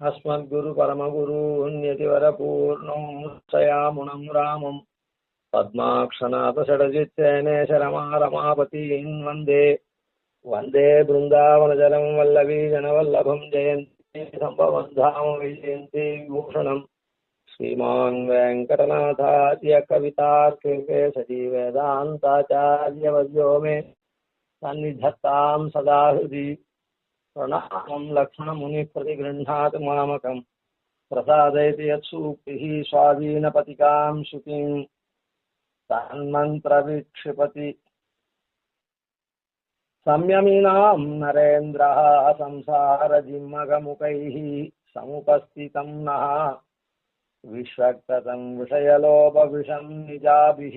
अस्मद्गुरु परमगुरु उन्यतिवरपूर्णं मुत्सयामुनं रामं पद्माक्षनाथ षडजित्तेने शरमारमापतीन् वन्दे वन्दे बृन्दावनजलं वल्लवी जनवल्लभं जयन्ती सम्भवं धाम विजयन्ती विभूषणं श्रीमान् वेङ्कटनाथार्य कवितार्किके वेदान्ताचार्यवर्यो मे सन्निधत्तां सदा हृदि प्रणामं लक्ष्मणमुनिप्रतिगृह्णातु मामकं प्रसादयति यत्सूक्तिः स्वाधीनपतिकां शुचिं तन्मन्त्रविक्षिपति संयमिनां नरेन्द्रः संसारजिह्मगमुखैः समुपस्थितं नः विश्वक्ततं विषयलोपविषं निजाभिः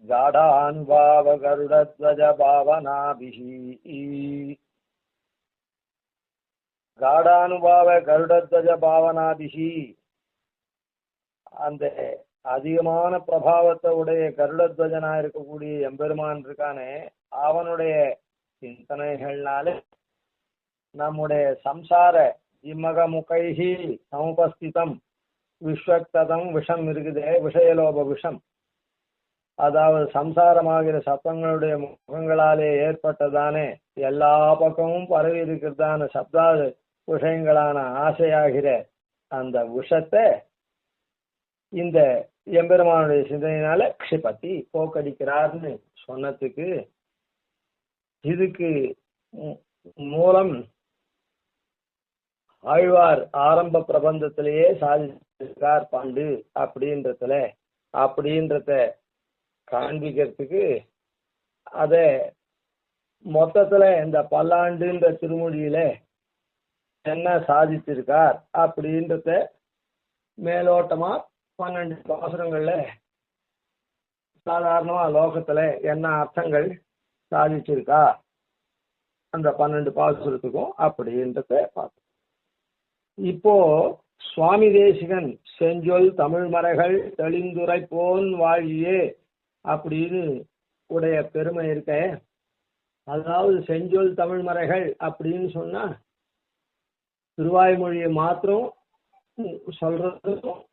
गाढान्वावगरुडध्वजभावनाभिः காடானுபாவ கருடத்வஜ பாவனாதிஷி அந்த அதிகமான பிரபாவத்தை உடைய கருடத்வஜனா இருக்கக்கூடிய எம்பெருமான் இருக்கானே அவனுடைய சிந்தனைகள்னால நம்முடைய சம்சார இம்மக முகைஹி சமுபஸ்திதம் விஸ்வக்ததம் விஷம் இருக்குதே விஷயலோப விஷம், அதாவது சம்சாரமாகிற சப்தங்களுடைய முகங்களாலே ஏற்பட்டதானே எல்லா பக்கமும் பரவி இருக்கிறதான சப்தாத விஷயங்களான ஆசையாகிற அந்த விஷத்தை இந்த எம்பெருமானுடைய சிந்தனையினால க்ஷிபதி போக்கடிக்கிறார்னு சொன்னதுக்கு இதுக்கு மூலம் ஆழ்வார் ஆரம்ப பிரபந்தத்திலேயே சாதிச்சிருக்கார் பாண்டு அப்படின்றத காண்பிக்கிறதுக்கு அத மொத்தத்துல இந்த பல்லாண்டுன்ற திருமொழியில என்ன சாதிச்சிருக்கார் அப்படின்றத மேலோட்டமா 12 பாசுரங்கள்ல சாதாரணமா லோகத்துல என்ன அர்த்தங்கள் சாதிச்சிருக்கா அந்த 12 பாசுரத்துக்கும் அப்படின்றத பார்த்தோம். இப்போ சுவாமி தேசிகன் செஞ்சொல் தமிழ் மறைகள் தெளிந்துரை போன் வாழியே அப்படின்னு உடைய பெருமை இருக்க. அதாவது செஞ்சொல் தமிழ் மறைகள் அப்படின்னு சொன்னா திருவாய்மொழியை மாத்திரம் சொல்றது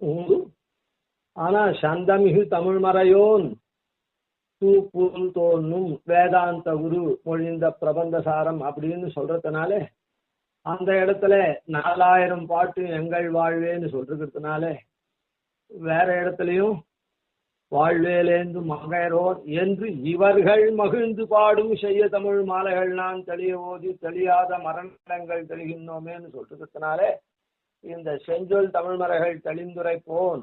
உண்டு. ஆனா சந்தமிகு தமிழ் மறையோன் தூப்புல் தோன்னும் வேதாந்த குரு மொழிந்த பிரபந்தசாரம் அப்படின்னு சொல்றதுனால அந்த இடத்துல 4000 பாட்டு எங்கள் வாழ்வேன்னு சொல்றதுனால வேற இடத்துலயும் வாழ்வேலேந்து மங்கையரோர் என்று இவர்கள் மகிழ்ந்து பாடும் செய்ய தமிழ் மாலைகள் நான் தெளிய ஓதி தெளியாத மரணங்கள் தெளிகின்றோமேன்னு சொல்றதுனால இந்த செஞ்சொல் தமிழ் மறைகள் தெளிந்துரை போன்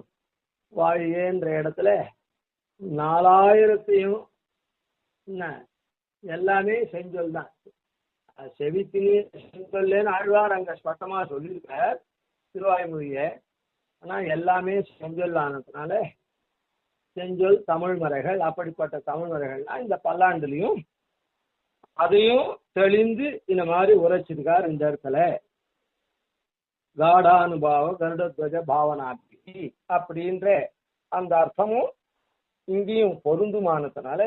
வாழியேன்ற இடத்துல 4000 எல்லாமே செஞ்சொல் தான். செவித்திலே செஞ்சொல்லேன்னு ஆழ்வார் அங்க ஸ்பஷ்டமா சொல்லியிருக்கார் திருவாய்மொழிய. ஆனா எல்லாமே செஞ்சொல் ஆனதுனால செஞ்சொல் தமிழ் மறைகள். அப்படிப்பட்ட தமிழ் மறைகள்லாம் இந்த பல்லாண்டுலையும் அதையும் தெளிந்து இந்த மாதிரி உரைச்சிருக்கார் இந்த இடத்துல. காடானுபாவ கருடத்வஜ பாவனாபி அப்படின்ற அந்த அர்த்தமும் இங்கேயும் பொருந்துமானதுனால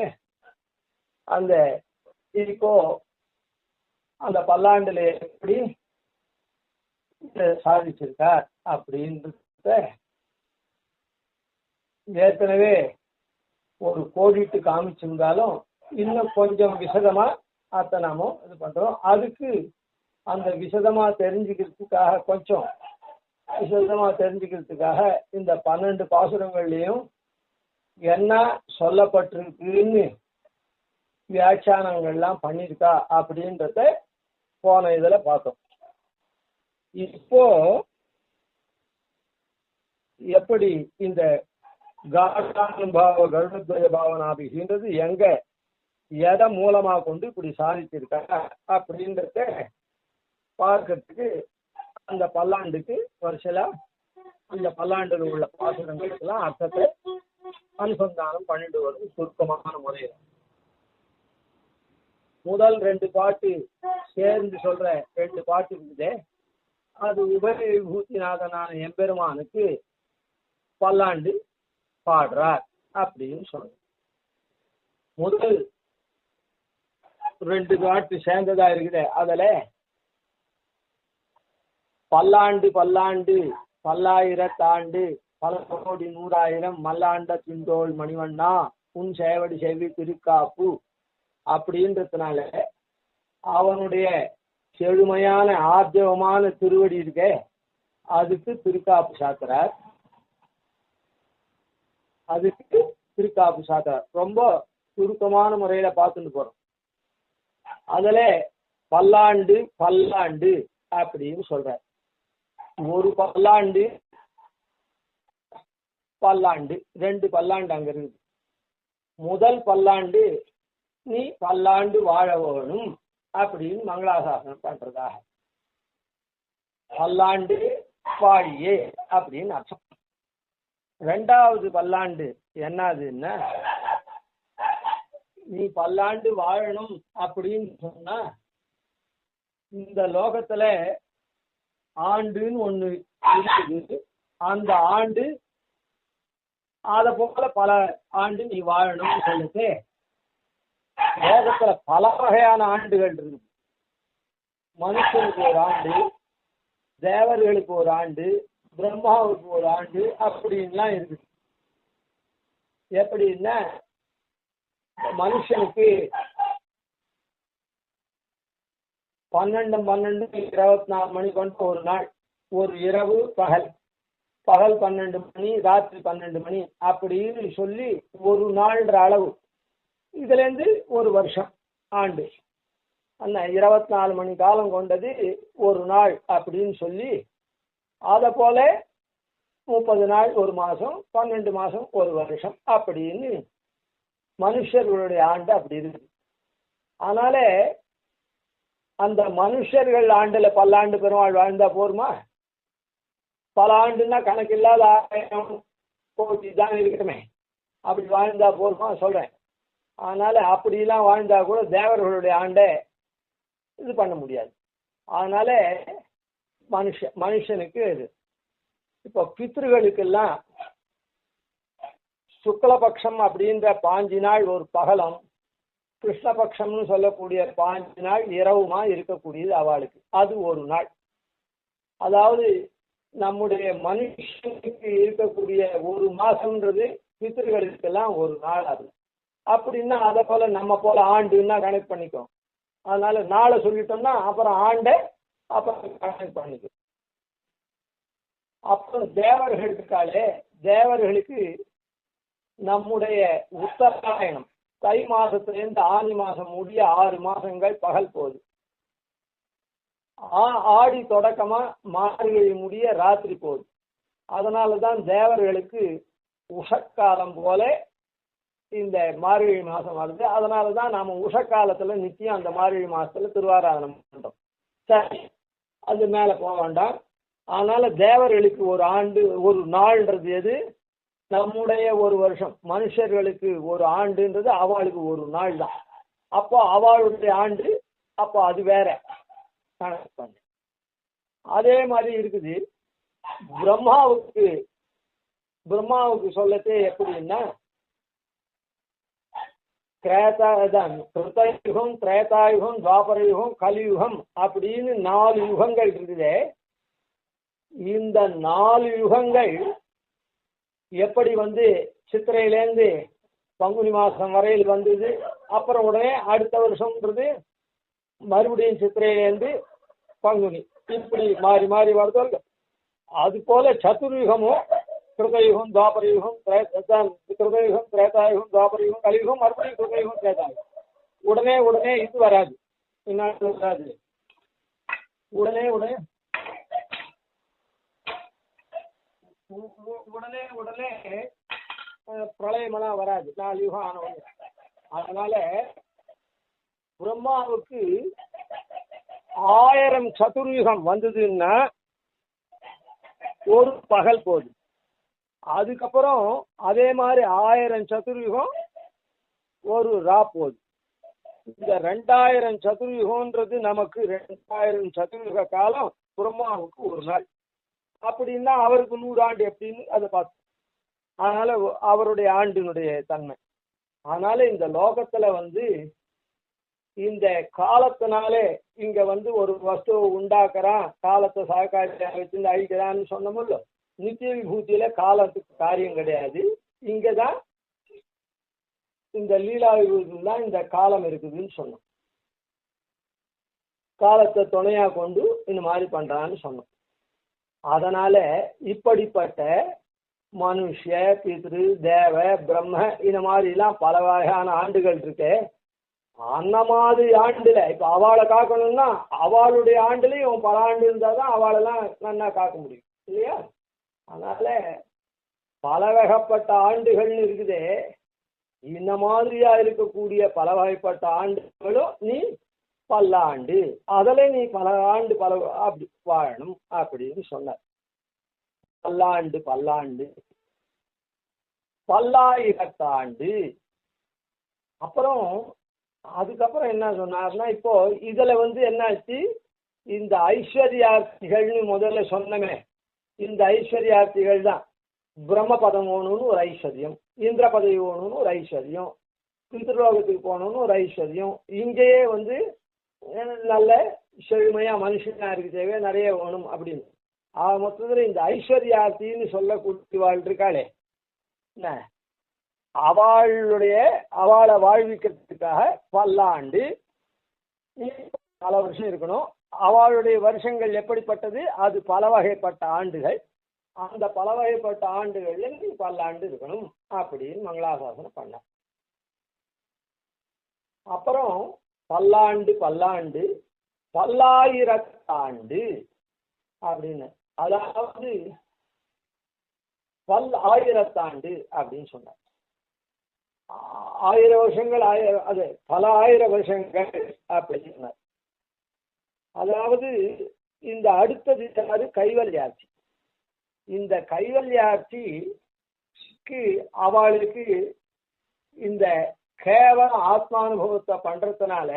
அந்த இப்போ அந்த பல்லாண்டுல எப்படி சாதிச்சிருக்கார் அப்படின்றத ஏற்கனவே ஒரு கோடிட்டு காமிச்சிருந்தாலும் இன்னும் கொஞ்சம் விசதமா அத்தை நாம இது பண்றோம். அதுக்கு அந்த விசதமா தெரிஞ்சுக்கிறதுக்காக இந்த 12 பாசுரங்கள்லயும் என்ன சொல்லப்பட்டிருக்குன்னு வியாக்கியானங்கள்லாம் பண்ணியிருக்கா அப்படின்றத போன இதுல பார்த்தோம். இப்போ எப்படி இந்த காடானுபாவ கருடத்வஜ பாவனாபின்றது எங்க எதை மூலமா கொண்டு இப்படி சாதிச்சிருக்காங்க அப்படின்றத பார்க்கறதுக்கு அந்த பல்லாண்டுக்கு வருஷலா அந்த பல்லாண்டுல உள்ள பாசுரங்களுக்கெல்லாம் அர்த்தத்தை அனுசந்தானம் பண்ணிட்டு வரும் சுருக்கமான முறையில். முதல் 2 பாட்டு சேர்ந்து சொல்ற 2 பாட்டு இருக்குதே, அது உபயவிபூதிநாதனான எம்பெருமானுக்கு பல்லாண்டு பாடுறார் அப்படின்னு சொல்ற. முதல் 2 பாட்டு சேர்ந்ததா இருக்குது. அதுல பல்லாண்டு பல்லாண்டு பல்லாயிரத்தாண்டு பல கோடி நூறாயிரம் மல்லாண்ட திந்தோள் மணிவண்ணா உன் சேவடி செவி திருக்காப்பு அப்படின்றதுனால அவனுடைய செழுமையான ஆர்ஜவமான திருவடி இருக்க அதுக்கு திருக்காப்பு சாத்துறார். அதுக்கு திருக்காப்பு சாத்துறார். ரொம்ப சுருக்கமான முறையில பார்த்துட்டு போறோம். அதுல பல்லாண்டு பல்லாண்டு அப்படின்னு சொல்ற. ஒரு பல்லாண்டு பல்லாண்டு 2 பல்லாண்டு அங்க இருக்குது. முதல் பல்லாண்டு நீ பல்லாண்டு வாழ வேணும் அப்படின்னு மங்களாசாசனம் பண்றதாக. பல்லாண்டு வாழியே அப்படின்னு அர்த்தம். 2வது பல்லாண்டு என்னதுன்னா நீ பல்லாண்டு வாழணும் அப்படின்னு சொன்னா இந்த லோகத்துல ஆண்டுன்னு ஒண்ணு இருக்குது. அந்த ஆண்டு அத போல பல ஆண்டு நீ வாழணும்னு சொல்லிட்டு லோகத்துல பல வகையான ஆண்டுகள் இருக்கு. மனுஷனுக்கு ஒரு ஆண்டு, தேவர்களுக்கு ஒரு ஆண்டு, பிரம்மாவுக்கு ஒரு ஆண்டு அப்படின்லாம் இருக்குது. எப்படின்னா மனுஷனுக்கு 12 24 மணி கொண்ட ஒரு நாள், ஒரு இரவு பகல், பகல் 12 மணி ராத்திரி 12 மணி அப்படின்னு சொல்லி ஒரு நாள்ன்ற அளவு. இதுல இருந்து ஒரு வருஷம் ஆண்டு அந்த 24 மணி காலம் கொண்டது ஒரு நாள் அப்படின்னு சொல்லி அத போல 30 நாள் ஒரு மாசம், 12 மாசம் ஒரு வருஷம் அப்படின்னு மனுஷர்களுடைய ஆண்டு அப்படி இருக்கு. அதனால அந்த மனுஷர்கள் ஆண்டுல பல்லாண்டு பெருமாள் வாழ்ந்தா போருமா? பல ஆண்டுன்னா கணக்கில்லாத 1000 கோடி தான் இருக்கணுமே, அப்படி வாழ்ந்தா போருமா சொல்றேன். அதனால அப்படிலாம் வாழ்ந்தா கூட தேவர்களுடைய ஆண்டை இது பண்ண முடியாது. அதனால மனுஷனுக்கு இது. இப்போ பித்ருகளுக்கெல்லாம் சுக்லபக்ஷம் அப்படின்ற 5 நாள் ஒரு பகலும், கிருஷ்ணபக்ஷம்னு சொல்லக்கூடிய 5 நாள் இரவுமா இருக்கக்கூடியது அவளுக்கு. அது ஒரு நாள். அதாவது நம்முடைய மனுஷனுக்கு இருக்கக்கூடிய ஒரு மாசம்ன்றது பித்ருகளுக்கெல்லாம் ஒரு நாள். அது அப்படின்னா அதை போல நம்ம போல ஆண்டுன்னா கனெக்ட் பண்ணிக்கோ. அதனால நாளை சொல்லிட்டோம்னா அப்புறம் ஆண்டை அப்புறம் கனெக்ட் பண்ணிக்கோ. அப்புறம் தேவர்களுக்காலே தேவர்களுக்கு நம்முடைய உத்தராயணம் தை மாசத்திலிருந்து ஆனி மாசம் முடிய 6 மாசங்கள் பகல் போகுது. ஆடி தொடக்கமா மார்கழி முடிய ராத்திரி போகுது. அதனாலதான் தேவர்களுக்கு உஷக்காலம் போல இந்த மார்கழி மாசம் வருது. அதனாலதான் நாம உஷக்காலத்துல நிச்சயம் அந்த மார்கழி மாசத்துல திருவாராதனம் பண்றோம். சரி, அது மேல போக வேண்டாம். அதனால தேவர்களுக்கு ஒரு ஆண்டு ஒரு நாள்ன்றது எது? நம்முடைய ஒரு வருஷம். மனுஷர்களுக்கு ஒரு ஆண்டுன்றது அவளுக்கு ஒரு நாள் தான். அப்போ அவளுடைய ஆண்டு அப்போ அது வேற கணக்கு பண்ணு. அதே மாதிரி இருக்குது பிரம்மாவுக்கு சொல்லத்தே எப்படின்னா கிருதயுகம், திரேதாயுகம், துவாபரயுகம், கலியுகம் அப்படின்னு 4 யுகங்கள் இருக்குது. இந்த 4 யுகங்கள் எப்படி சித்திரையிலேருந்து பங்குனி மாசம் வரையில் வந்தது, அப்புறம் உடனே அடுத்த வருஷம்ன்றது மறுபடியும் சித்திரையிலேருந்து பங்குனி, இப்படி மாறி மாறி வருதோ. அது போல சதுர்யுகமும் கிருதயுகம், துவாபரயுகம், கிருதயுகம், திரேதாயுகம், துவாபரயுகம், கலியுகம், மறுபடியும் கிருதயுகம், திரேதாயுகம். உடனே உடனே இது வராது, இன்னாண்டு வராது. உடனே உடனே பிரளயமெல்லாம் வராது, 4 யுகம் ஆனவங்க. அதனால பிரம்மாவுக்கு 1000 சதுர்யுகம் வந்ததுன்னா ஒரு பகல் போகுது. அதுக்கப்புறம் அதே மாதிரி 1000 சதுர்யுகம் ஒரு ரா போகுது. இந்த 2000 சதுர்யுகம்ன்றது நமக்கு 2000 சதுர்யுக காலம் பிரம்மாவுக்கு ஒரு நாள். அப்படின்னா அவருக்கு 100 ஆண்டு எப்படின்னு அதை பார்த்து. அதனால அவருடைய ஆண்டினுடைய தன்மை. அதனால இந்த லோகத்துல இந்த காலத்தினாலே இங்க ஒரு வஸ்துவை உண்டாக்குறான், காலத்தை சாக்காரியாக வச்சு அழிக்கிறான்னு சொன்னோம்ல. நித்திய விபூதியில காலத்துக்கு காரியம் கிடையாது. இங்கதான் இந்த லீலா விபூதியில் தான் இந்த காலம் இருக்குதுன்னு சொன்னோம். காலத்தை துணையா கொண்டு இந்த மாதிரி பண்றான்னு சொன்னோம். அதனால இப்படிப்பட்ட மனுஷ, பித்ரு, தேவ, பிரம்ம இந்த மாதிரி எல்லாம் பல வகையான ஆண்டுகள் இருக்கு. அந்த மாதிரி ஆண்டுல இப்ப அவளை காக்கணும்னா அவளுடைய ஆண்டுலயும் பல ஆண்டு இருந்தாதான் அவளெல்லாம் நல்லா காக்க முடியும் இல்லையா? அதனால பல வகைப்பட்ட ஆண்டுகள்னு இருக்குதே. இந்த மாதிரியா இருக்கக்கூடிய பல வகைப்பட்ட ஆண்டுகளும் நீ பல்லாண்டு, அதில் நீ பல ஆண்டு பல அப்படி வாழணும் அப்படின்னு சொன்னார். பல்லாண்டு பல்லாண்டு பல்லாயிரத்தாண்டு. அப்புறம் அதுக்கப்புறம் என்ன சொன்னார்னா, இப்போ இதுல என்னாச்சு, இந்த ஐஸ்வர்யார்த்திகள்னு முதல்ல சொன்னமே, இந்த ஐஸ்வர்யார்த்திகள் தான் பிரம்ம பதம் ஓணும்னு ஒரு ஐஸ்வர்யம், இந்திர பதவி ஓணும்னு ஒரு ஐஸ்வர்யம், பித்ருலோகத்துக்கு போகணும்னு ஒரு ஐஸ்வர்யம், இங்கேயே நல்ல செழுமையா மனுஷனா இருக்கு தேவை நிறைய வேணும் அப்படின்னு. மொத்தத்தில் இந்த ஐஸ்வர்யார்த்தின்னு சொல்லக்கூடியவாள் இருக்காளே, என்ன அவளை வாழ்விக்கிறதுக்காக பல்லாண்டு பல வருஷம் இருக்கணும். அவளுடைய வருஷங்கள் எப்படிப்பட்டது, அது பல வகைப்பட்ட ஆண்டுகள். அந்த பல வகைப்பட்ட ஆண்டுகள்ல நீ பல்லாண்டு இருக்கணும் அப்படின்னு மங்களாசாசனம் பண்ண. அப்புறம் பல்லாண்டு பல்லாண்டு பல்லாயிரத்தாண்டு அப்படின்னு, அதாவது பல்லாயிரத்தாண்டு அப்படின்னு சொன்னார். 1000 வருஷங்கள், அது பல 1000 வருஷங்கள் அப்படின்னு சொன்னார். அதாவது இந்த அடுத்தது கைவல்யாட்சி. இந்த கைவல்யாட்சிக்கு அவளுக்கு இந்த கேவல ஆத்மானுபவத்தை பண்றதுனால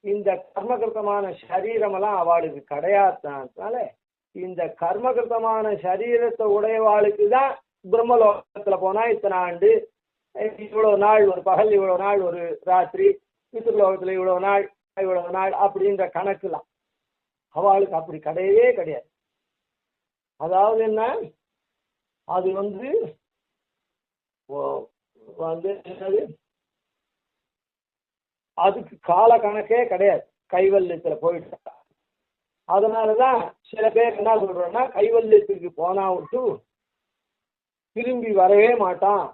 இந்த கர்மகிருத்தமான சரீரமெல்லாம் அவளுக்கு கிடையாதுனால இந்த கர்மகிருத்தமான சரீரத்தை உடையவாளுக்கு தான் பிரம்மலோகத்துல போனா இத்தனை ஆண்டு, இவ்வளவு நாள் ஒரு பகல், இவ்வளவு நாள் ஒரு ராத்திரி, பித்ருலோகத்துல இவ்வளவு நாள் அப்படின்ற கணக்குலாம் அவளுக்கு அப்படி கிடையவே கிடையாது. அதாவது என்ன, அது என்னது, அதுக்கு கால கணக்கே கிடையாது கைவல்யத்துல போயிட்டா. அதனாலதான் சில பேர் என்ன சொல்றோம்னா, கைவல்யத்துக்கு போனா விட்டு திரும்பி வரவே மாட்டான்,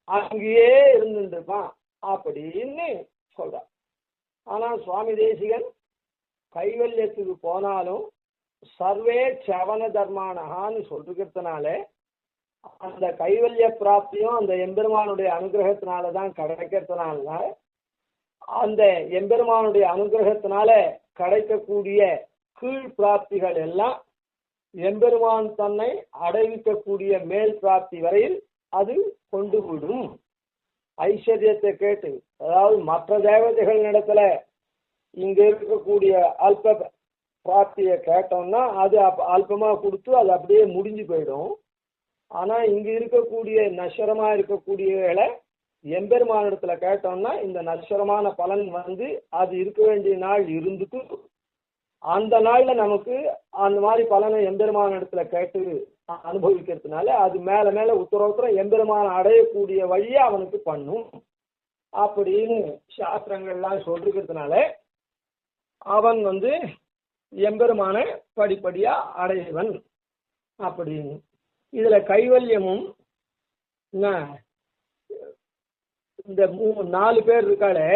அங்கேயே இருந்துட்டு இருப்பான் அப்படின்னு சொல்றான். ஆனா சுவாமி தேசிகன் கைவல்யத்துக்கு போனாலும் சர்வே சவன தர்மானகான்னு சொல்றதுனால அந்த கைவல்ய பிராப்தியும் அந்த எம்பெருமானுடைய அனுகிரகத்தினாலதான் கிடைக்கிறதுனால அந்த எம்பெருமானுடைய அனுகிரகத்தினால கிடைக்கக்கூடிய கீழ் பிராப்திகள் எல்லாம் எம்பெருமான் தன்னை அடைவிக்கக்கூடிய மேல் பிராப்தி வரையில் அது கொண்டு விடும். ஐஸ்வர்யத்தை கேட்டு, அதாவது மற்ற தேவதைகள் இடத்துல இங்க இருக்கக்கூடிய அல்ப பிராப்தியை கேட்டோம்னா அது அல்பமா கொடுத்து அது அப்படியே முடிஞ்சு போயிடும். ஆனா இங்க இருக்கக்கூடிய நஸ்வரமா இருக்கக்கூடியவர்களை எம்பெருமானிடத்துல கேட்டோம்னா இந்த நஸ்வரமான பலன் அது இருக்க வேண்டிய நாள் இருந்துட்டு அந்த நாள்ல நமக்கு அந்த மாதிரி பலனை எம்பெருமான இடத்துல கேட்டு அனுபவிக்கிறதுனால அது மேல மேல உத்தரவுத்தரம் எம்பெருமான அடையக்கூடிய வழியை அவனுக்கு பண்ணும் அப்படின்னு சாஸ்திரங்கள்லாம் சொல்லிருக்கிறதுனால அவன் எம்பெருமான படிப்படியா அடையவன் அப்படின்னு. இதுல கைவல்யமும் இந்த 4 பேர் இருக்காளே,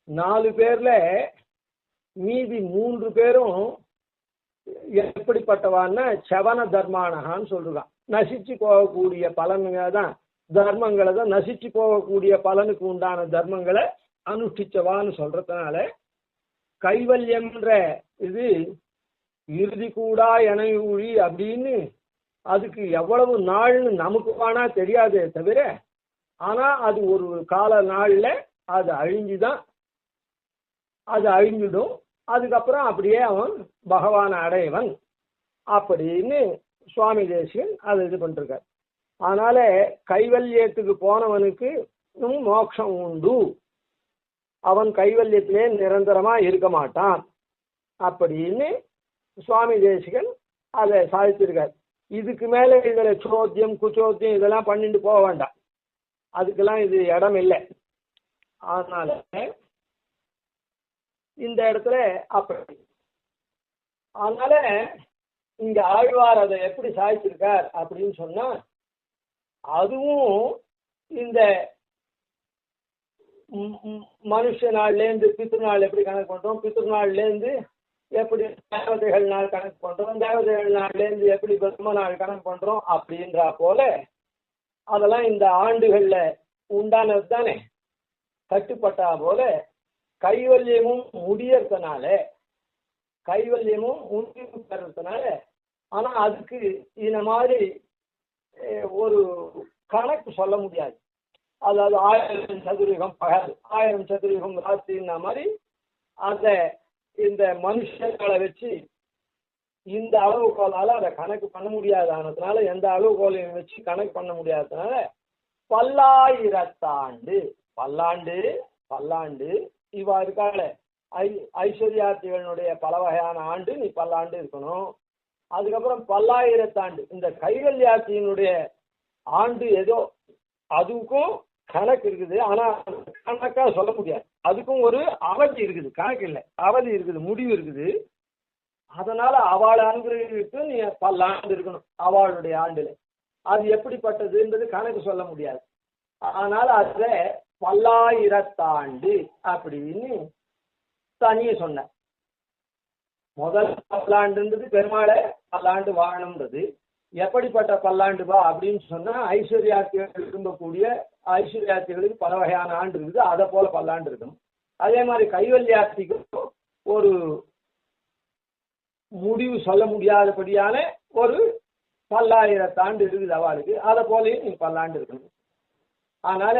4 பேர்ல மீதி 3 பேரும் எப்படிப்பட்டவான்னா சவன தர்மானகான்னு சொல்றான். நசிச்சு போகக்கூடிய பலனுங்க தான் தர்மங்களை தான், நசிச்சு போகக்கூடிய பலனுக்கு உண்டான தர்மங்களை அனுஷ்டிச்சவான்னு சொல்றதுனால கைவல்யம்ன்ற இது இறுதி கூடா எனையூழி அப்படின்னு அதுக்கு எவ்வளவு நாள்னு நமக்கு வேணா தெரியாதே தவிர, ஆனா அது ஒரு கால நாள்ல அது அழிஞ்சுதான், அது அழிஞ்சிடும். அதுக்கப்புறம் அப்படியே அவன் பகவான் அடையவன் அப்படின்னு சுவாமி தேசிகன் அதை இது பண்ணிருக்கார். அதனால கைவல்யத்துக்கு போனவனுக்கு மோட்சம் உண்டு அவன் கைவல்யத்திலே நிரந்தரமா இருக்க மாட்டான் அப்படின்னு சுவாமி தேசிகன் அதை சாதிச்சிருக்கார். இதுக்கு மேல இதுல சோத்தியம் குச்சோத்தியம் இதெல்லாம் பண்ணிட்டு போக வேண்டாம், அதுக்கெல்லாம் இது இடம் இல்லை. அதனால இந்த இடத்துல அப்படி அதனால இங்க ஆழ்வார் அதை எப்படி சாதிச்சிருக்கார் அப்படின்னு சொன்னா, அதுவும் இந்த மனுஷ நாள்லேருந்து பித்ருநாள் எப்படி கணக்கு பண்றோம், பித்ருநாள்லேருந்து எப்படி தேவதைகள் நாள் கணக்கு பண்றோம், தேவதைகள் நாள்லேருந்து எப்படி பிரம்ம நாள் கணக்கு பண்றோம் அப்படின்றா போல அதெல்லாம் இந்த ஆண்டுகள்ல உண்டானது தானே. கட்டுப்பட்டா போல கைவல்யமும் முடியறதுனால முடிவு பெறதுனால, ஆனா அதுக்கு இந்த மாதிரி ஒரு கணக்கு சொல்ல முடியாது. அதாவது 1000 சதுரயுகம் பகல் 1000 சதுரயுகம் ராத்திரின்னா மாதிரி அந்த இந்த மனுஷங்களை வச்சு இந்த அளவுகோலால அதை கணக்கு பண்ண முடியாததுனால, எந்த அளவுகோலையும் வச்சு கணக்கு பண்ண முடியாததுனால பல்லாயிரத்தாண்டு பல்லாண்டு இவா இருக்கால ஐஸ்வர்யார்த்திகளுடைய பல வகையான ஆண்டு நீ பல்லாண்டு இருக்கணும். அதுக்கப்புறம் பல்லாயிரத்தாண்டு இந்த கைவல்யார்த்தியினுடைய ஆண்டு ஏதோ அதுக்கும் கணக்கு இருக்குது, ஆனா கணக்கா சொல்ல முடியாது. அதுக்கும் ஒரு அவதி இருக்குது, கணக்கு இல்லை, அவதி இருக்குது, முடிவு இருக்குது. அதனால அவளை அனுகிரகித்து நீ பல்லாண்டு இருக்கணும் அவளுடைய ஆண்டுல. அது எப்படிப்பட்டதுன்றது கணக்கு சொல்ல முடியாது. அதனால அதுல பல்லாயிரத்தாண்டு அப்படின்னு தனியே சொன்ன. முதல் பல்லாண்டுன்றது பெருமாளை பல்லாண்டு வாழணும்ன்றது. எப்படிப்பட்ட பல்லாண்டுபா அப்படின்னு சொன்னா, ஐஸ்வர்யார்த்திகள் விரும்பக்கூடிய ஐஸ்வர்யார்த்திகளுக்கு பல வகையான ஆண்டு இருக்குது, அதை போல பல்லாண்டு இருக்கணும். அதே மாதிரி கைவல்யார்த்திக்கும் ஒரு முடிவு சொல்ல முடியாதபடியான ஒரு பல்லாயிரத்தாண்டு இருக்குது அவளுக்கு, அதை போலையும் நீ பல்லாண்டு இருக்கணும். அதனால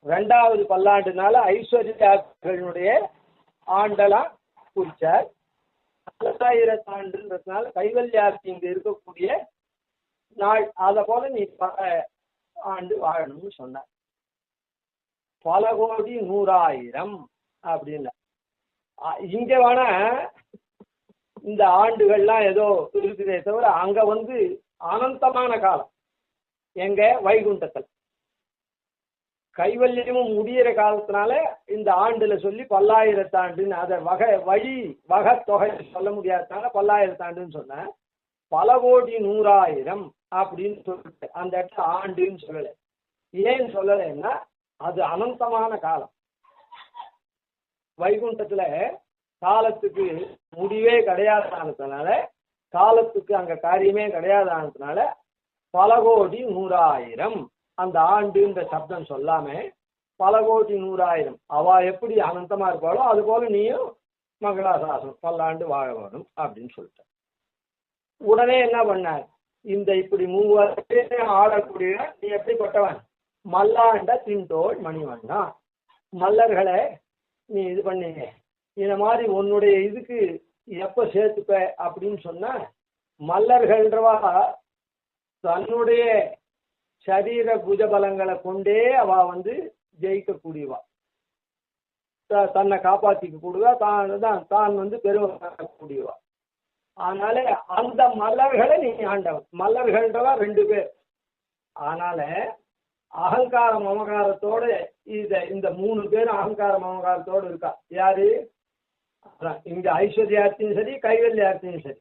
2வது பல்லாண்டுனால ஐஸ்வர்யார்த்திகளுடைய ஆண்டெல்லாம் குறிச்சார். 1000ஆண்டுன்றதுனால கைவல்யார்த்தி இங்க இருக்கக்கூடிய நாள், அதை போல நீ பல ஆண்டு வாழணும்னு சொன்னார். பல கோடி 100,000 அப்படின்னா இங்க வேணா இந்த ஆண்டுகள்லாம் ஏதோ இருக்குதே தவிர, அங்க அனந்தமான காலம். எங்க வைகுண்டத்தில் கைவல்யமும் முடிகிற காலத்தினால இந்த ஆண்டுல சொல்லி பல்லாயிரத்தாண்டுன்னு அதை வகை தொகை சொல்ல முடியாததுனால பல்லாயிரத்தாண்டுன்னு சொன்ன. பல கோடி 100,000 அப்படின்னு சொல்லிட்டு அந்த இடத்துல ஆண்டுன்னு சொல்லலை. ஏன்னு சொல்லலைன்னா அது அனந்தமான காலம். வைகுண்டத்துல காலத்துக்கு முடிவே கிடையாதுனால, காலத்துக்கு அங்க காரியமே கிடையாதுனால பல கோடி 100,000 அந்த ஆண்டுன்ற சப்தம் சொல்லாம பல கோடி 100,000 அவ எப்படி அனந்தமா இருப்பாளோ அது போல நீயும் மங்களாசாசனம் பல்லாண்டு வாழ வேணும் அப்படின்னு சொல்லிட்ட. உடனே என்ன பண்ணார், இந்த இப்படி 3 ஆடக்கூடிய நீ எப்படிப்பட்டவன், மல்லாண்ட தின்தோள் மணிவண்ணா, மல்லர்களை நீ இது பண்ணீங்க, இந்த மாதிரி உன்னுடைய இதுக்கு எப்ப சேர்த்துப்ப அப்படின்னு சொன்ன. மல்லர்கள்ன்றவா தன்னுடைய சரீர புஜபலங்களை கொண்டே அவ ஜெயிக்கக்கூடியவா, தன்னை காப்பாற்றிக்க கூடுவா, தான் பெருமைக்கூடியவா. அதனால அந்த மல்லர்களை நீ ஆண்டவன். மல்லர்கள்ன்றவா 2 பேர். அதனால அகங்கார மமகாரத்தோட இந்த 3 பேரும் அகங்கார மமகாரத்தோடு இருக்கா. யாரு, இங்க ஐஸ்வர்யார்த்தியும் சரி கைவல்யார்த்தியும் சரி,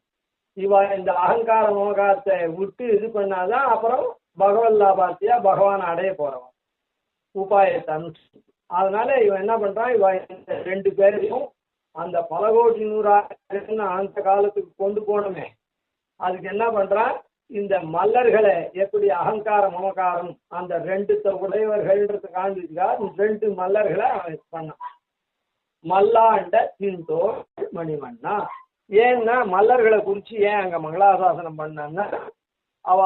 இவா இந்த அகங்கார மமகாரத்தை விட்டு இது பண்ணாதான் அப்புறம் பகவத் லாபார்த்தியா பகவான் அடைய போறவன் உபாயத்தை அனுஷ்டி. அதனால இவன் என்ன பண்றான், இவன் இந்த 2 பேரையும் அந்த பல கோடி 100,000 அந்த காலத்துக்கு கொண்டு போனோமே, அதுக்கு என்ன பண்றான், இந்த மல்லர்களை எப்படி அகங்கார மமகாரம் அந்த 2 உடையவர்கள்ன்றது காண்பிச்சுக்கார் 2 மல்லர்களை அவன் பண்ணான். மல்லாண்ட தின்தோள் மணிவண்ணா. ஏன்னா மல்லர்களை குறிச்சு ஏன் அங்க மங்களாசாசனம் பண்ணான்னா, அவ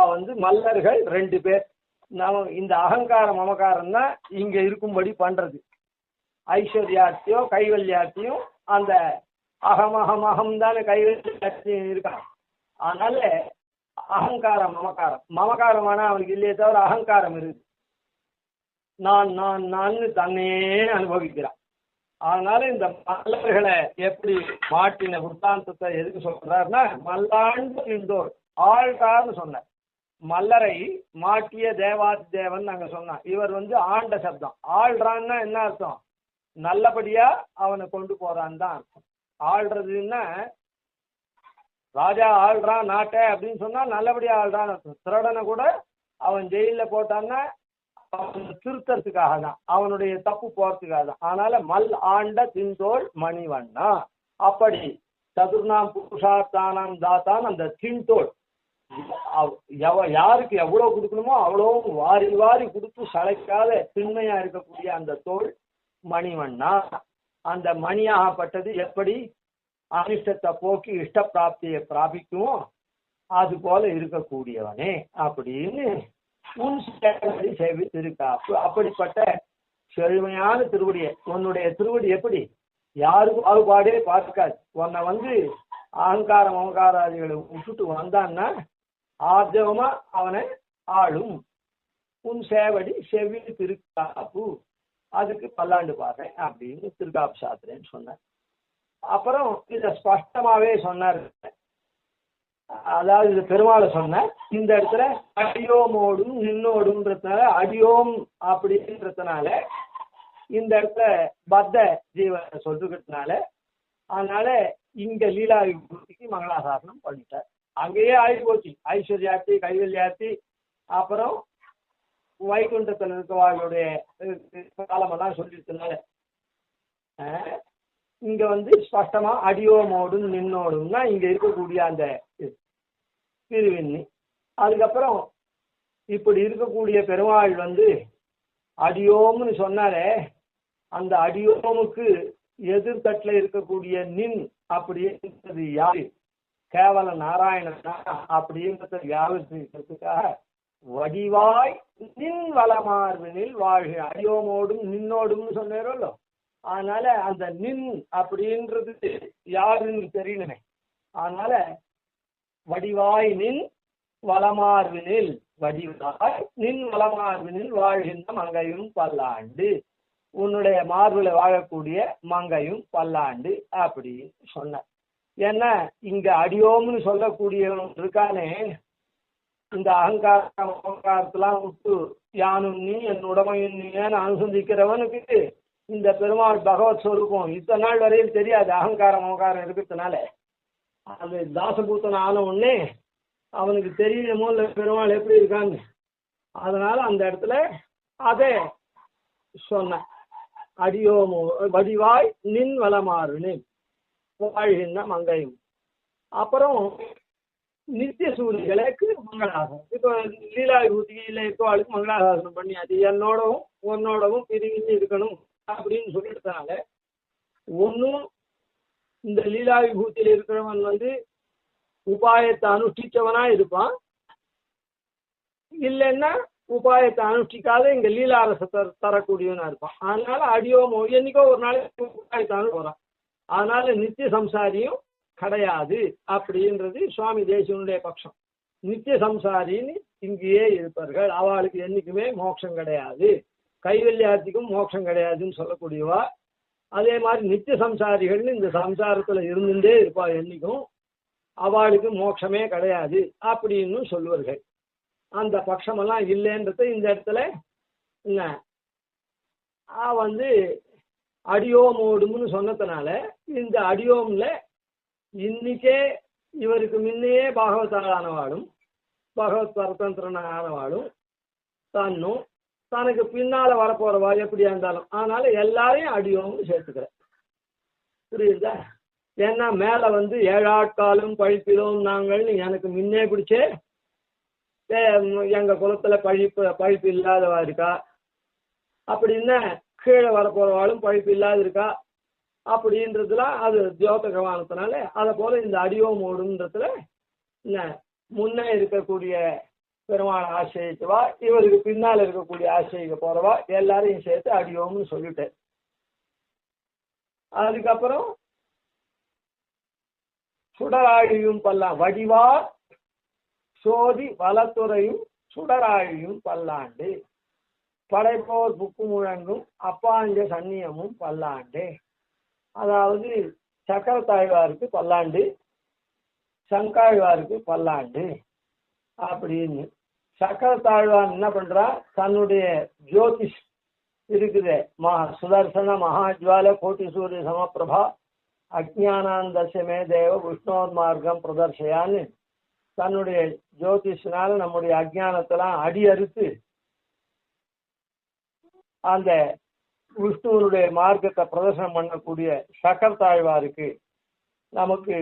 மல்லர்கள் 2 பேர். இந்த அகங்கார மமகாரம் தான் இங்க இருக்கும்படி பண்றது. ஐஸ்வர்யார்த்தியோ கைவல்யார்த்தியும் அந்த அகம் தானே கைவல்யார்த்தியும் இருக்கான். அதனால அகங்காரம் மமகாரம் மமகாரமான அவனுக்கு இல்லையே தவிர அகங்காரம் இருக்குது. நான் தன்னையே அனுபவிக்கிறான். அதனால இந்த மல்லர்களை எப்படி மாட்டின விற்த்தாந்தத்தை எதுக்கு சொல்றாருன்னா, மல்லாண்டு நின்றோர் ஆழ்றார்னு சொன்னார். மல்லரை மாட்டிய தேவாதி தேவன் நாங்க சொன்னோம். இவர் ஆண்ட சப்தம். ஆள்றான்னா என்ன அர்த்தம்? நல்லபடியா அவனை கொண்டு போறான்னு தான் அர்த்தம். ஆள்றதுன்னா ராஜா ஆள்றான் நாட்டை அப்படின்னு சொன்னா நல்லபடியா ஆள்றான்னு அர்த்தம். திருடனை கூட அவன் ஜெயில போட்டான்னா அவன் திருத்தறதுக்காக தான், அவனுடைய தப்பு போறதுக்காக தான். அதனால மல் ஆண்ட தின்தோள் மணிவண்ணா. அப்படி சதுர்ணாம் புருஷார்த்தானாம் தாத்தான் அந்த தின்தோள் யாருக்கு எவ்வளவு கொடுக்கணுமோ அவ்வளவும் வாரி வாரி கொடுத்து சளைக்காத திண்மையா இருக்கக்கூடிய அந்த தோல் மணிவண்ணா. அந்த மணியாகப்பட்டது எப்படி அனிஷ்டத்தை போக்கி இஷ்ட பிராப்தியை பிராபிக்குமோ அது போல இருக்கக்கூடியவனே அப்படின்னு உன் சேவடி சேவித்திருக்காப்பு. அப்படிப்பட்ட செழுமையான திருவடியை, உன்னுடைய திருவடி எப்படி யாருக்கும் பாகுபாடே பார்க்காது. உன்னை அகங்காரம் அகங்காராதிகளை விட்டுட்டு வந்தான்னா ஆர்ஜவமா அவனை ஆளும். உன் சேவடி செவி திருக்காப்பு, அதுக்கு பல்லாண்டு பாடுறேன் அப்படின்னு திருக்காப்பு சாத்திரேன்னு சொன்னார். அப்புறம் இதை ஸ்பஷ்டமாவே சொன்னார். அதாவது இது பெருமாளை சொன்ன இந்த இடத்துல அடியோமோடும் நின்னோடும்ன்றதுனால அடியோம் அப்படின்றதுனால இந்த இடத்துல பத்த ஜீவனை சொல்றதுனால அதனால இங்க லீலா விபூதிக்கு மங்களாசாசனம் பண்ணிட்டார். அங்கேயே ஆகி போச்சு. ஐஸ்வர்யாத்தி கைவல்யாத்தி அப்புறம் வைகுண்டத்தில் இருக்கவாளுடைய காலமெல்லாம் சொல்லிட்டதுனால இங்க ஸ்பஷ்டமா அடியோமோடும் நின்னோடும்னா இங்க இருக்கக்கூடிய அந்த திருவிண்ணி. அதுக்கப்புறம் இப்படி இருக்கக்கூடிய பெருமாள் அடியோம்னு சொன்னாலே அந்த அடியோமுக்கு எதிர்த்தட்டுல இருக்கக்கூடிய நின் அப்படின்றது யாரு? கேவல நாராயணனா அப்படின்றத வியாபிக்கிறதுக்காக வடிவாய் நின் வளமார்வினில் வாழ்க. அடியோமோடும் நின்னோடும்னு சொன்னேரோ. அதனால அந்த நின் அப்படின்றது யாருன்னு தெரியணுமே. அதனால வடிவாய் நின் வளமார்வினில், வடிவாய் நின் வளமார்வினில் வாழ்கின்ற மங்கையும் பல்லாண்டு, உன்னுடைய மார்பில் வாழக்கூடிய மங்கையும் பல்லாண்டு அப்படின்னு சொன்ன. ஏன்னா இங்க அடியோம்னு சொல்லக்கூடியவன் இருக்கானே, இந்த அகங்காரத்தெல்லாம் விட்டு யானும் நீ என் உடமையும் நீன்னு அனுசந்திக்கிறவனுக்கு இந்த பெருமாள் பகவத் ஸ்வரூபம் இத்தனை நாள் வரையில் தெரியாது. அகங்காரம் அகங்காரம் இருக்கிறதுனால அது தாசபூத்தன் ஆன உடனே அவனுக்கு தெரியணுமோ இல்லை பெருமாள் எப்படி இருக்காங்க. அதனால அந்த இடத்துல அதே சொன்ன. அடியோமோ வடிவாய் நின் வளமாறுன்னு வாழ்கின்ற மங்கையும். அப்புறம் நித்திய சூரியர்களுக்கு மங்களாசனம். இப்போ லீலா விபூதியில இருக்கவாளுக்கு மங்களாசாசனம் பண்ணியாச்சு. என்னோடவும் உன்னோடவும் பிரிவிஞ்சு இருக்கணும் அப்படின்னு சொல்லிட்டதுனால ஒன்னும் இந்த லீலா விபூதியில் இருக்கிறவன் உபாயத்தை அனுஷ்டிச்சவனா இருப்பான், இல்லைன்னா உபாயத்தை அனுஷ்டிக்காத இங்க லீலாரசத்தை தரக்கூடியவனா இருப்பான். அதனால அடியோமோ என்னைக்கோ ஒரு நாளைக்கு உபாயத்தை அனுப்புறான். அதனால நித்திய சம்சாரியும் கிடையாது அப்படின்றது சுவாமி தேசிகனுடைய பட்சம். நித்திய சம்சாரின்னு இங்கேயே இருப்பார்கள், அவளுக்கு என்னைக்குமே மோட்சம் கிடையாது, கைவல்யாத்திக்கும் மோட்சம் கிடையாதுன்னு சொல்லக்கூடியவா. அதே மாதிரி நித்திய சம்சாரிகள்னு இந்த சம்சாரத்துல இருந்துட்டே இருப்பா, என்னைக்கும் அவளுக்கு மோட்சமே கிடையாது அப்படின்னு சொல்லுவார்கள். அந்த பட்சமெல்லாம் இல்லைன்றத இந்த இடத்துல என்ன அடியோமோடும்னு சொன்னதுனால இந்த அடியோம்ல இன்னைக்கே இவருக்கு முன்னையே பாகவதானவாளும் பகவத் பரதந்திரனானவாளும் தன்னும் தனக்கு பின்னால வரப்போறவா எப்படியா இருந்தாலும் அதனால எல்லாரையும் அடியோம்னு சேர்த்துக்கிறேன். புரியுதா? ஏன்னா மேல ஏழாட்காலும் பழிப்பிலோம் நாங்கள்னு எனக்கு முன்னே பிடிச்சே எங்க குலத்துல பழிப்பு இல்லாதவா இருக்கா அப்படின்னா கீழே வரப்போறவாளும் பழிப்பு இல்லாத இருக்கா அப்படின்றதுலாம் அது ஜோதகவானத்தினால அதை போல இந்த அடியோமோடுன்றதுல முன்னே இருக்கக்கூடிய பெருமாள் ஆசிரியத்துவா இவருக்கு பின்னால் இருக்கக்கூடிய ஆசிரியிக்க போறவா எல்லாரையும் சேர்த்து அடியோம்னு சொல்லிட்டேன். அதுக்கப்புறம் சுடராழியும் பல்லாம் வடிவா சோதி வளத்துறையும் சுடராழியும் பல்லாண்டு. படைப்போர் புக்கு முழங்கும் அப்பாஞ்ச சன்னியமும் பல்லாண்டு. அதாவது சக்கரத்தாழ்வாருக்கு பல்லாண்டு, சங்காழ்வாருக்கு பல்லாண்டு அப்படின்னு. சக்கரத்தாழ்வான் என்ன பண்றா, தன்னுடைய ஜோதிஷ் இருக்குது, சுதர்சன மகாஜ்வால கோட்டி சூரிய சமப்பிரபா அஜானாந்தசமே தேவ விஷ்ணோர் மார்க்கம் பிரதர்ஷயான்னு தன்னுடைய ஜோதிஷனால நம்முடைய அஜானத்தெல்லாம் அடி அறுத்து அந்த விஷ்ணுவனுடைய மார்க்கத்தை பிரதர்சனம் பண்ணக்கூடிய சக்கரத்தாழ்வாருக்கு நமக்கு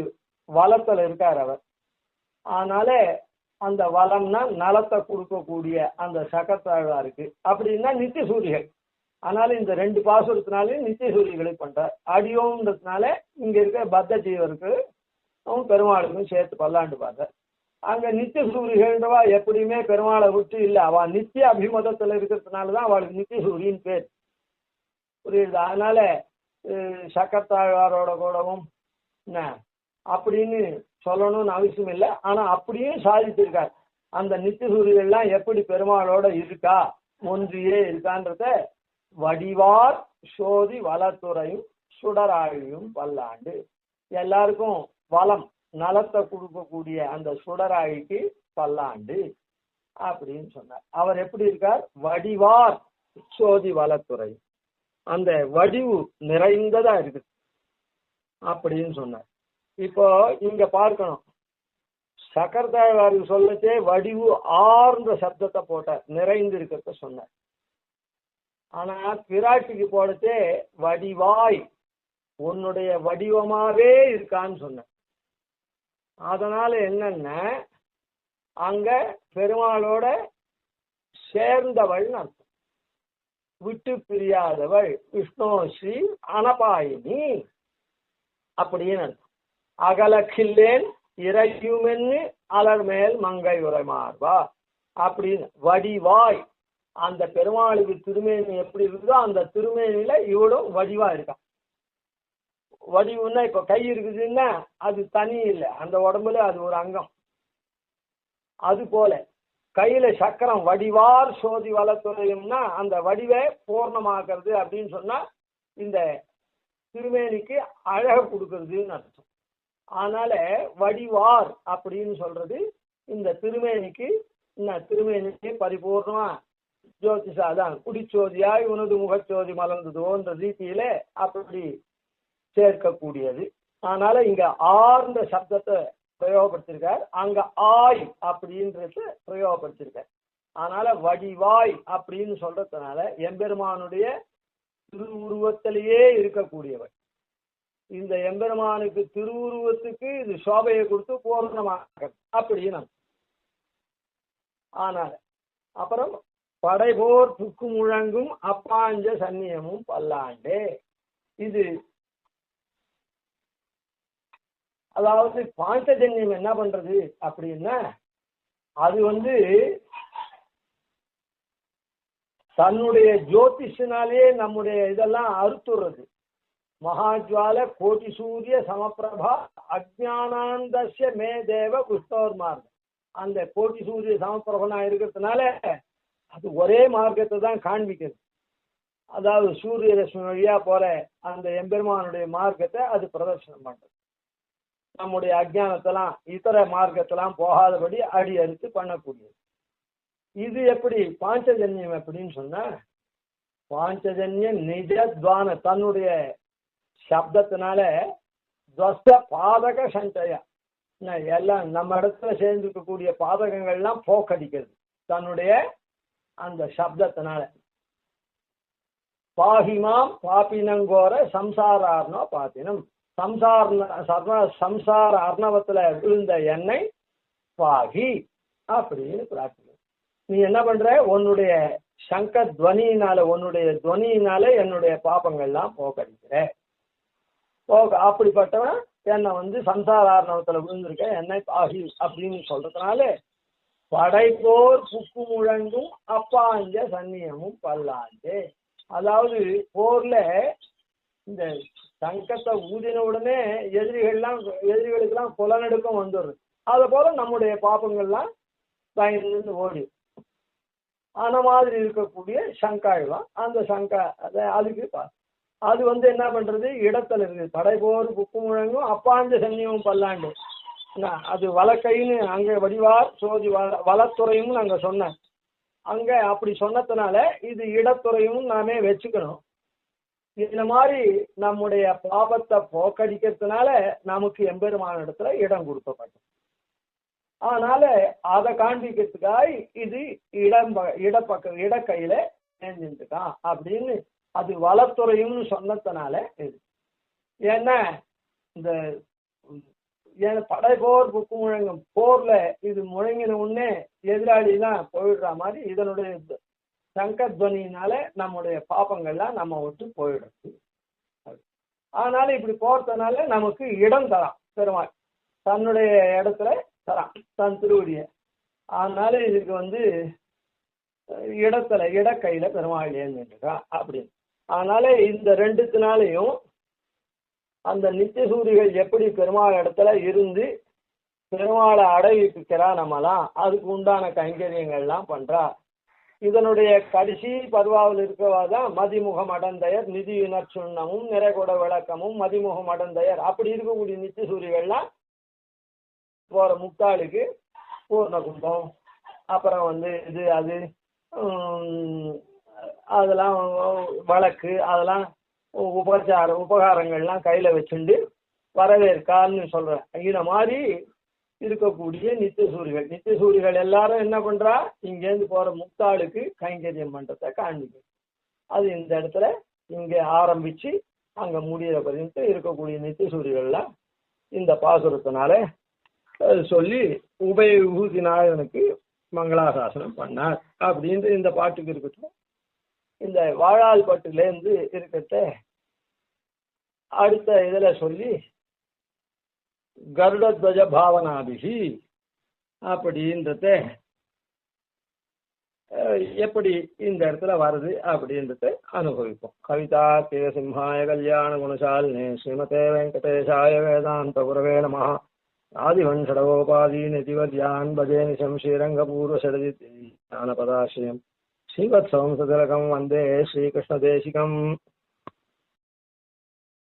வளத்தில் இருக்கார் அவர். அதனால அந்த வளம்னா நலத்தை கொடுக்கக்கூடிய அந்த சக்கரத்தாழ்வாருக்கு அப்படின்னா நித்திய சூரிகள். அதனால இந்த 2 பாசுரத்தினாலையும் நித்திய சூரிகளை பண்றார். அடியோன்றதுனால இங்க இருக்க பத்த ஜீவருக்கு அவன் பெருமாளுக்கும் சேர்த்து பல்லாண்டு பாடுறார். அங்க நித்திய சூரிகள்ன்றவா எப்படியுமே பெருமாளை விட்டு இல்லை, அவ நித்திய அபிமதத்துல இருக்கிறதுனாலதான் அவளுக்கு நித்திய சூரியின் பேர். புரியுது? அதனால சக்கரத்தாழ்வாரோட கூடவும் என்ன அப்படின்னு சொல்லணும்னு அவசியம் இல்லை. ஆனா அப்படியும் சாதித்திருக்கார். அந்த நித்திய சூரியெல்லாம் எப்படி பெருமாளோட இருக்கா, ஒன்றியே இருக்கான்றத வடிவார் சோதி வளத்துறையும் சுடராழியும் பல்லாண்டு. எல்லாருக்கும் வளம் நலத்தை கொடுக்கக்கூடிய அந்த சுடராழிக்கு பல்லாண்டு அப்படின்னு சொன்னார். அவர் எப்படி இருக்கார்? வடிவார் சோதி வளத்துறை, அந்த வடிவு நிறைந்ததா இருக்கு அப்படின்னு சொன்னார். இப்போ இங்க பார்க்கணும், சக்கரத்தாழ்வாருக்கு சொல்லச்சே வடிவு ஆர்ந்த சப்தத்தை போட்டார், நிறைந்து இருக்கிறத சொன்னார். ஆனா பிராட்டிக்கு போடச்சே வடிவாய் உன்னுடைய வடிவமாவே இருக்கான்னு சொன்னார். அதனால என்னன்னா அங்க பெருமாளோட சேர்ந்தவள் அர்த்தம், விட்டு பிரியாதவள், விஷ்ணு ஸ்ரீ அனபாயினி அப்படின்னு அர்த்தம். அகலக்கில்லேன் இறையுமென்னு அலர் மேல் மங்கை உரைமார்வா அப்படின்னு வடிவாய். அந்த பெருமாளுக்கு திருமேனி எப்படி இருக்குதோ அந்த திருமேனியில இவளும் வடிவா இருக்கான். வடிவுன்னா இப்ப கை இருக்குதுன்னா அது தனி இல்லை, அந்த உடம்புல அது ஒரு அங்கம். அது போல கையில சக்கரம் வடிவார் சோதி வளத்துறையும்னா அந்த வடிவை பூர்ணமாக்குறது அப்படின்னு சொன்னா இந்த திருமேனிக்கு அழகு கொடுக்கறதுன்னு அர்த்தம். அதனால வடிவார் அப்படின்னு சொல்றது இந்த திருமேனிக்கு திருமேனிக்கு பரிபூர்ணமா ஜோதிஷா தான் குடிச்சோதியாய் உனது முகச்சோதி மலர்ந்ததோன்ற ரீதியில அப்படி சேர்க்கக்கூடியது. அதனால இங்க ஆர்ந்த சப்தத்தை பிரயோகப்படுத்திருக்கார், அங்க ஆய் அப்படின்றது பிரயோகப்படுத்திருக்கார். அதனால வடிவாய் அப்படின்னு சொல்றதுனால எம்பெருமானுடைய திருவுருவத்திலேயே இருக்கக்கூடியவர். இந்த எம்பெருமானுக்கு திருவுருவத்துக்கு இது சோபையை கொடுத்து பூர்ணமாக அப்படின்னு. ஆனால் அப்புறம் படைபோர் புக்கு முழங்கும் அப்பாஞ்ச சன்னியமும் பல்லாண்டே. இது அதாவது பாஞ்சஜன்யம் என்ன பண்றது அப்படின்னா அது தன்னுடைய ஜோதிஷனாலே நம்முடைய இதெல்லாம் அறுத்துறது. மகாஜ்வால கோட்டி சூரிய சமப்பிரபா அஜானாந்தஸ்ய மே தேவ விஷ்ணோர் மார்க்கம். அந்த கோட்டி சூரிய சமப்பிரபனா இருக்கிறதுனால அது ஒரே மார்க்கத்தை தான் காண்பிக்கிறது. அதாவது சூரிய ரஷ்மி வழியா போற அந்த எம்பெருமானுடைய மார்க்கத்தை அது பிரதர்சனம் பண்றது. நம்முடைய அஜானத்தெல்லாம் இதர மார்க்கத்தெல்லாம் போகாதபடி அடி அறுத்து பண்ணக்கூடியது. இது எப்படி பாஞ்சஜன்யம் எப்படின்னு சொன்னா, பாஞ்சஜன்ய நிஜத்வான தன்னுடைய சப்தத்தினால துவஸ்த பாதக சஞ்சயா எல்லாம் நம்ம இடத்துல சேர்ந்துக்கக்கூடிய பாதகங்கள்லாம் போக்கடிக்கிறது தன்னுடைய அந்த சப்தத்தினால. பாகிமாம் பாப்பினங்கோர சம்சாரார்னோ பாத்தினம், சம்சார அர்ணவத்துல விழுந்த எண்ணெய் பாகி அப்படின்னு பிரார்த்தனை. நீ என்ன பண்ற, உன்னுடைய சங்க துவனியினால உன்னுடைய துவனியினால என்னுடைய பாப்பங்கள்லாம் போக்கடிக்கிற. அப்படிப்பட்டவன் என்னை சம்சார ஆர்ணவத்துல விழுந்திருக்க என்னை பாகி அப்படின்னு சொல்றதுனால படைப்போர் புக்கு முழங்கும் அப்பாஞ்ச சன்னியமும் பல்லாண்டு. அதாவது போர்ல இந்த சங்கத்தை ஊதின உடனே எதிரிகளுக்கெல்லாம் புலநடுக்கம் வந்துடுது. அதை போல நம்முடைய பாப்பங்கள்லாம் பயந்து ஓடி. ஆன மாதிரி இருக்கக்கூடிய சங்காயுதம். அந்த சங்கா அதுக்கு அது என்ன பண்றது, இடத்துல இருக்குது. படைபோர் புக்கு முழங்கும் அப்பாஞ்ச சன்னியமும் பல்லாண்டு. அது வலக்கைன்னு அங்கே வடிவார் சோதி வளத்துறையும் நாங்க சொன்னேன். அங்க அப்படி சொன்னதுனால இது இடத்துறையும் நாமே வச்சுக்கணும். இந்த மாதிரி நம்முடைய பாபத்தை போக்கடிக்கிறதுனால நமக்கு எம்பெருமான இடத்துல இடம் கொடுக்கப்பட்டது. அதனால அதை காண்பிக்கிறதுக்காக இது இடக்கையில செஞ்சுட்டான் அப்படின்னு அது வளத்துறையும் சொன்னதுனால இது. ஏன்னா இந்த படை போர் புக்கு முழங்கும் போர்ல இது முழங்கின உடனே எதிராளி தான் போயிடுற மாதிரி இதனுடைய சங்கத்வனியினால நம்முடைய பாப்பங்கள்லாம் நம்ம விட்டு போயிடுறது. அதனால இப்படி போறதுனால நமக்கு இடம் தரான் பெருமாள், தன்னுடைய இடத்துல தரான் தன் திருவடிய. அதனால இதுக்கு இடக்கையில பெருமாள் ஏந்துட்டான் அப்படின்னு. அதனால இந்த ரெண்டுத்தினாலையும் அந்த நித்தியசூரிகள் எப்படி பெருமாள் இடத்துல இருந்து பெருமாளை அடைவிக்கிறா, நம்மலாம் அதுக்கு உண்டான கைங்கரியங்கள்லாம் பண்றா. இதனுடைய கடைசி பருவாவில் இருக்கவாதான் மதிமுகம் அடந்தையர் நிதியினர் சுண்ணமும் நிறைகொட விளக்கமும் மதிமுகம் அடந்தையர் அப்படி இருக்கக்கூடிய நித்தியசூரிகள்லாம் போற முக்தாளுக்கு பூர்ண கும்பம், அப்புறம் இது அது அதெல்லாம் வழக்கு, அதெல்லாம் உபகாரங்கள்லாம் கையில வச்சுண்டு வரவேற்கான்னு சொல்றேன். இந்த மாதிரி இருக்கக்கூடிய நித்தியசூரிகள் எல்லாரும் என்ன பண்றா, இங்கேருந்து போற முக்தாளுக்கு கைங்கரியம் பண்றத காண்பிக்கும். அது இந்த இடத்துல இங்க ஆரம்பிச்சு அங்க முடிகிற பதினு இருக்கக்கூடிய நித்தியசூரிகள்லாம் இந்த பாசுரத்தினால சொல்லி உபய விபூதி நாயகனுக்கு மங்களாசாசனம் பண்ணார் அப்படின்ட்டு இந்த பாட்டுக்கு இருக்கட்டும். இந்த வாழால் பட்டுலேருந்து இருக்கிறத அடுத்த இதுல சொல்லி கருடத்வஜ பாவனாபிகி அப்படின்றத எப்படி இந்த இடத்துல வருது அப்படின்றத அனுபவிப்போம். கவிதா சிம்ஹாய கல்யாண குணசாலினே ஸ்ரீமதே வெங்கடேஷாய வேதாந்த குரவே நமஹ. ஆதிவன்ஷடகோபாதி நிதிவத்யான் பஜே நிசம் ஸ்ரீரங்கபூர்வ சரதி ஞானபதாசிரியம் ஸ்ரீவத்சவம் சதிலகம் வந்தே ஸ்ரீகிருஷ்ணதேசிகம்.